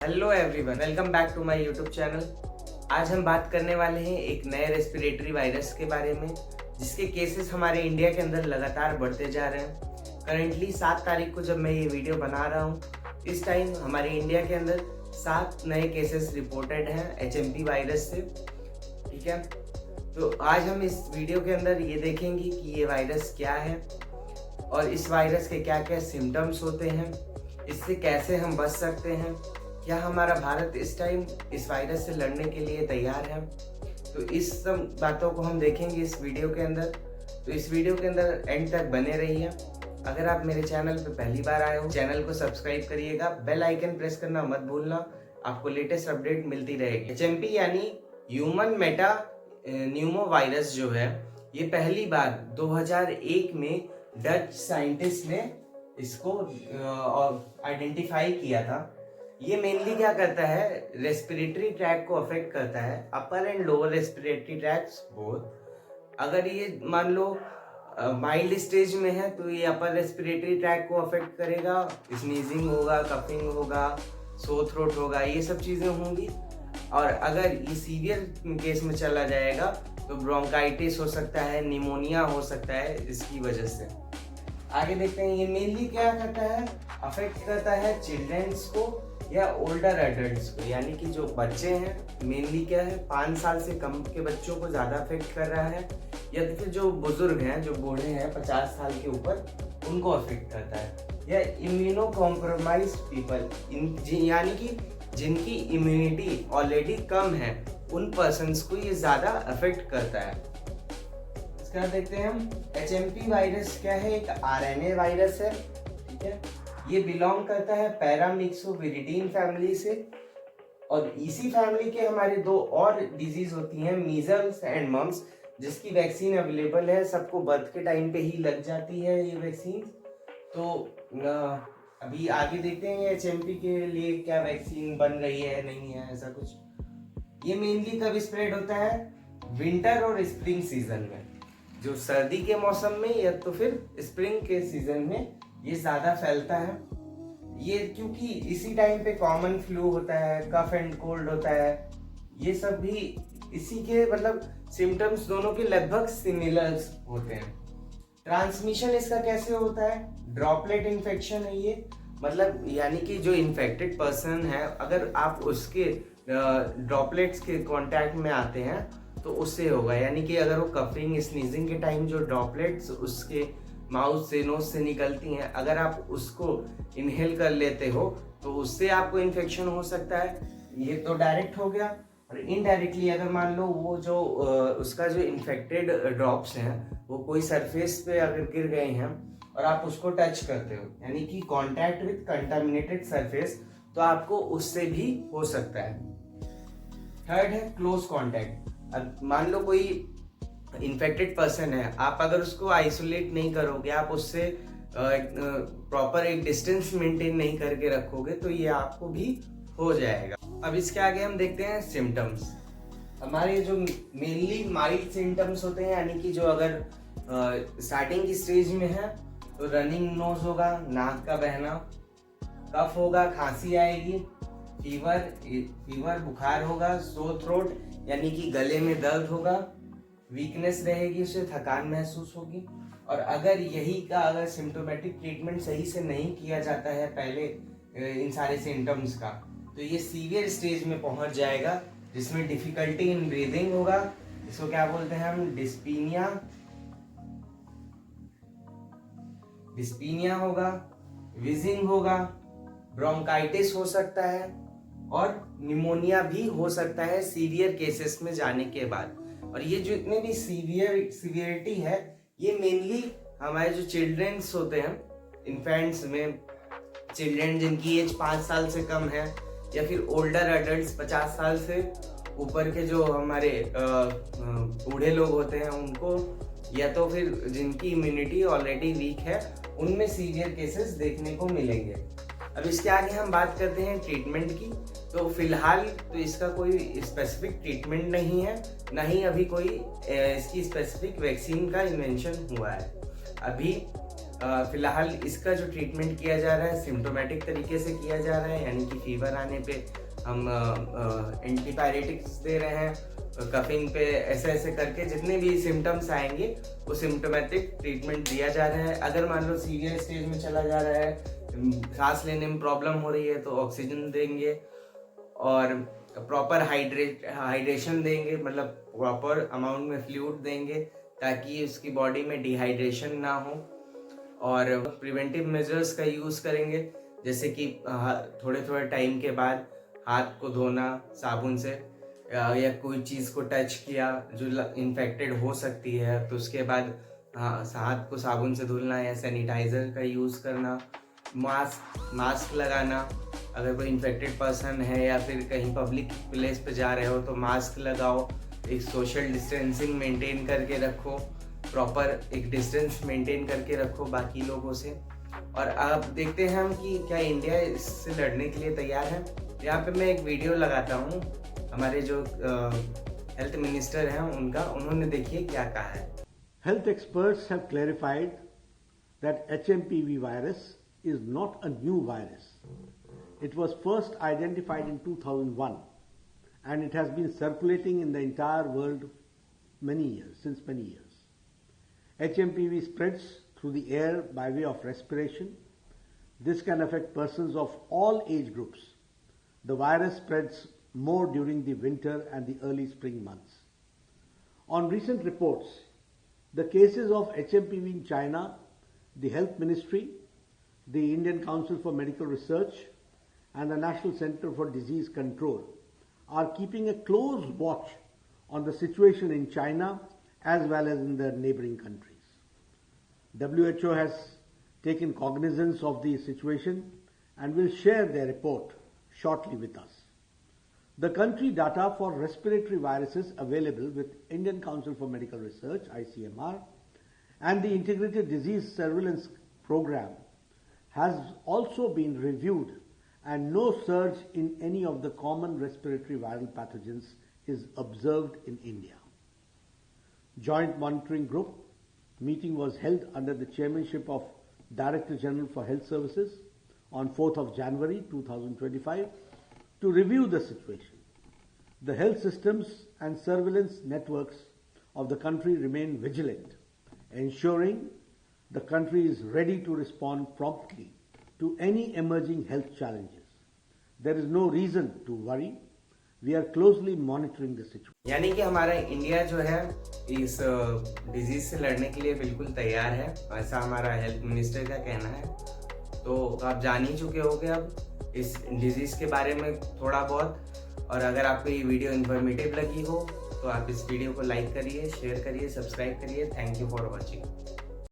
Hello everyone, welcome back to my YouTube channel. आज हम बात करने वाले हैं एक नए रेस्पिरेटरी वायरस के बारे में, जिसके केसेस हमारे इंडिया के अंदर लगातार बढ़ते जा रहे हैं। करंटली 7 तारीख को जब मैं ये वीडियो बना रहा हूँ, इस टाइम हमारे इंडिया के अंदर 7 नए केसेस रिपोर्टेड हैं HMP वायरस से। ठीक है, तो आज हम इस वीडियो के अंदर ये देखेंगे कि ये वायरस क्या है और इस वायरस के क्या क्या सिम्टम्स होते हैं, इससे कैसे हम बच सकते हैं, क्या हमारा भारत इस टाइम इस वायरस से लड़ने के लिए तैयार है। तो इस सब बातों को हम देखेंगे इस वीडियो के अंदर। तो इस वीडियो के अंदर एंड तक बने रहिए। अगर आप मेरे चैनल पे पहली बार आए हो, चैनल को सब्सक्राइब करिएगा, बेल आइकन प्रेस करना मत भूलना, आपको लेटेस्ट अपडेट मिलती रहेगी। HMP यानी ह्यूमन मेटा न्यूमो वायरस जो है, ये पहली बार 2001 में डच साइंटिस्ट ने इसको आइडेंटिफाई किया था। ये मेनली क्या करता है, रेस्पिरेटरी ट्रैक को अफेक्ट करता है, upper and lower respiratory tracts both. अगर ये मान लो माइल्ड स्टेज में है तो ये अपर रेस्पिरेटरी ट्रैक को अफेक्ट करेगा, स्नीजिंग होगा, कफिंग होगा, सो थ्रोट होगा, ये सब चीज़ें होंगी। और अगर ये सीवियर केस में चला जाएगा तो ब्रोंकाइटिस हो सकता है, निमोनिया हो सकता है इसकी वजह से। आगे देखते हैं ये मेनली क्या करता है, अफेक्ट करता है चिल्ड्रंस को या ओल्डर एडल्ट्स को, यानी कि जो बच्चे हैं, मेनली क्या है 5 साल से कम के बच्चों को ज़्यादा अफेक्ट कर रहा है, या तो फिर जो बुजुर्ग हैं, जो बूढ़े हैं 50 साल के ऊपर, उनको अफेक्ट करता है, या इम्यूनो कॉम्प्रोमाइज पीपल, यानी कि जिनकी इम्यूनिटी ऑलरेडी कम है, उन पर्सन्स को ये ज़्यादा अफेक्ट करता है। इसके बाद देखते हैं हम HMP वायरस क्या है, एक RNA वायरस है। ठीक है, ये बिलोंग करता है पैरामिक्सोविरिडीन फैमिली से, और इसी फैमिली के हमारे 2 और डिजीज होती हैं, मीजल्स एंड मम्स, जिसकी वैक्सीन अवेलेबल है। सबको बर्थ के टाइम पे ही लग जाती है ये वैक्सीन। तो अभी आगे देखते हैं HMP के लिए क्या वैक्सीन बन रही है, नहीं है, ऐसा कुछ। ये मेनली कब स्प्रेड होता है, विंटर और स्प्रिंग सीजन में, जो सर्दी के मौसम में या तो फिर स्प्रिंग के सीजन में ये ज्यादा फैलता है। ये क्योंकि इसी टाइम पे कॉमन फ्लू होता है, कफ एंड कोल्ड होता है, ये सब भी इसी के मतलब सिम्टम्स दोनों के लगभग सिमिलर होते हैं। ट्रांसमिशन इसका कैसे होता है, ड्रॉपलेट इन्फेक्शन है ये, मतलब यानी कि जो इन्फेक्टेड पर्सन है, अगर आप उसके ड्रॉपलेट्स के कांटेक्ट में आते हैं तो उससे होगा, यानी कि अगर वो कफिंग स्नीजिंग के टाइम जो ड्रॉपलेट्स उसके माउथ से, नोज से निकलती हैं, अगर आप उसको इनहेल कर लेते हो तो उससे आपको इन्फेक्शन हो सकता है। ये तो डायरेक्ट हो गया। और इनडायरेक्टली अगर मान लो वो जो उसका जो इन्फेक्टेड ड्रॉप्स हैं वो कोई सरफेस पे अगर गिर गए हैं और आप उसको टच करते हो, यानी कि कांटेक्ट विद कंटामिनेटेड सरफेस, तो आपको उससे भी हो सकता है। थर्ड है क्लोज कांटेक्ट। अब मान लो कोई इन्फेक्टेड पर्सन है, आप अगर उसको आइसोलेट नहीं करोगे, आप उससे प्रॉपर एक डिस्टेंस मेंटेन नहीं करके रखोगे, तो ये आपको भी हो जाएगा। अब इसके आगे हम देखते हैं सिम्टम्स। हमारे जो मेनली माइल्ड सिम्टम्स होते हैं, यानी कि जो अगर स्टार्टिंग की स्टेज में है तो रनिंग नोज होगा, नाक का बहना, कफ होगा, खांसी आएगी, फीवर बुखार होगा, सो थ्रोट यानी कि गले में दर्द होगा, वीकनेस रहेगी, उसे थकान महसूस होगी। और अगर यही का अगर सिम्टोमेटिक ट्रीटमेंट सही से नहीं किया जाता है पहले इन सारे सिम्टम्स का, तो ये सीवियर स्टेज में पहुंच जाएगा, जिसमें डिफिकल्टी इन ब्रीदिंग होगा, इसको क्या बोलते हैं हम, डिस्पीनिया होगा, विजिंग होगा, ब्रोंकाइटिस हो सकता है, और निमोनिया भी हो सकता है सीवियर केसेस में जाने के बाद। और ये जो इतने भी सीवियरिटी है, ये मेनली हमारे जो चिल्ड्रंस होते हैं, इन्फेंट्स में, चिल्ड्रन जिनकी एज 5 साल से कम है, या फिर ओल्डर एडल्ट्स 50 साल से ऊपर के जो हमारे बूढ़े लोग होते हैं उनको, या तो फिर जिनकी इम्यूनिटी ऑलरेडी वीक है, उनमें सीवियर केसेस देखने को मिलेंगे। अब इसके आगे हम बात करते हैं ट्रीटमेंट की। तो फिलहाल तो इसका कोई स्पेसिफिक ट्रीटमेंट नहीं है, ना ही अभी कोई इसकी स्पेसिफिक वैक्सीन का इन्वेंशन हुआ है। अभी फिलहाल इसका जो ट्रीटमेंट किया जा रहा है सिम्टोमेटिक तरीके से किया जा रहा है, यानी कि फीवर आने पे हम एंटीपायरेटिक्स दे रहे हैं, कफिंग पे ऐसे ऐसे करके जितने भी सिम्टम्स आएंगे वो सिम्टोमेटिक ट्रीटमेंट दिया जा रहा है। अगर मान लो सीवियर स्टेज में चला जा रहा है, सांस लेने में प्रॉब्लम हो रही है, तो ऑक्सीजन देंगे और प्रॉपर हाइड्रेशन देंगे, मतलब प्रॉपर अमाउंट में फ्लूइड देंगे ताकि उसकी बॉडी में डिहाइड्रेशन ना हो। और प्रिवेंटिव मेजर्स का यूज़ करेंगे, जैसे कि थोड़े थोड़े टाइम के बाद हाथ को धोना साबुन से, या कोई चीज़ को टच किया जो इन्फेक्टेड हो सकती है तो उसके बाद हाथ को साबुन से धुलना, या सैनिटाइज़र का यूज़ करना, मास्क लगाना। अगर कोई इन्फेक्टेड पर्सन है या फिर कहीं पब्लिक प्लेस पे जा रहे हो तो मास्क लगाओ, एक सोशल डिस्टेंसिंग मेंटेन करके रखो, प्रॉपर एक डिस्टेंस मेंटेन करके रखो बाकी लोगों से। और अब देखते हैं हम कि क्या इंडिया इससे लड़ने के लिए तैयार है। यहाँ पे मैं एक वीडियो लगाता हूँ, हमारे जो हेल्थ मिनिस्टर हैं उनका, उन्होंने देखिए क्या कहा है। Health experts have clarified that HMPV virus is not a new virus. It was first identified in 2001 and it has been circulating in the entire world since many years. HMPV spreads through the air by way of respiration. This can affect persons of all age groups. The virus spreads more during the winter and the early spring months. On recent reports, the cases of HMPV in China, the Health Ministry, the Indian Council for Medical Research, and the National Center for Disease Control are keeping a close watch on the situation in China as well as in the neighboring countries. WHO has taken cognizance of the situation and will share their report shortly with us. The country data for respiratory viruses available with Indian Council for Medical Research, ICMR, and the Integrated Disease Surveillance Program has also been reviewed, and no surge in any of the common respiratory viral pathogens is observed in India. Joint Monitoring Group meeting was held under the chairmanship of Director General for Health Services on 4th of January 2025 to review the situation. The health systems and surveillance networks of the country remain vigilant, ensuring the country is ready to respond promptly to any emerging health challenges. There is no reason to worry. We are closely monitoring the situation. यानी कि हमारा India जो है इस disease से लड़ने के लिए बिल्कुल तैयार है, ऐसा हमारा हेल्थ मिनिस्टर का कहना है। तो आप जान ही चुके होंगे अब इस डिजीज के बारे में थोड़ा बहुत। और अगर आपको ये वीडियो इन्फॉर्मेटिव लगी हो तो आप इस वीडियो को लाइक करिए, शेयर करिए, सब्सक्राइब करिए। Thank you for watching.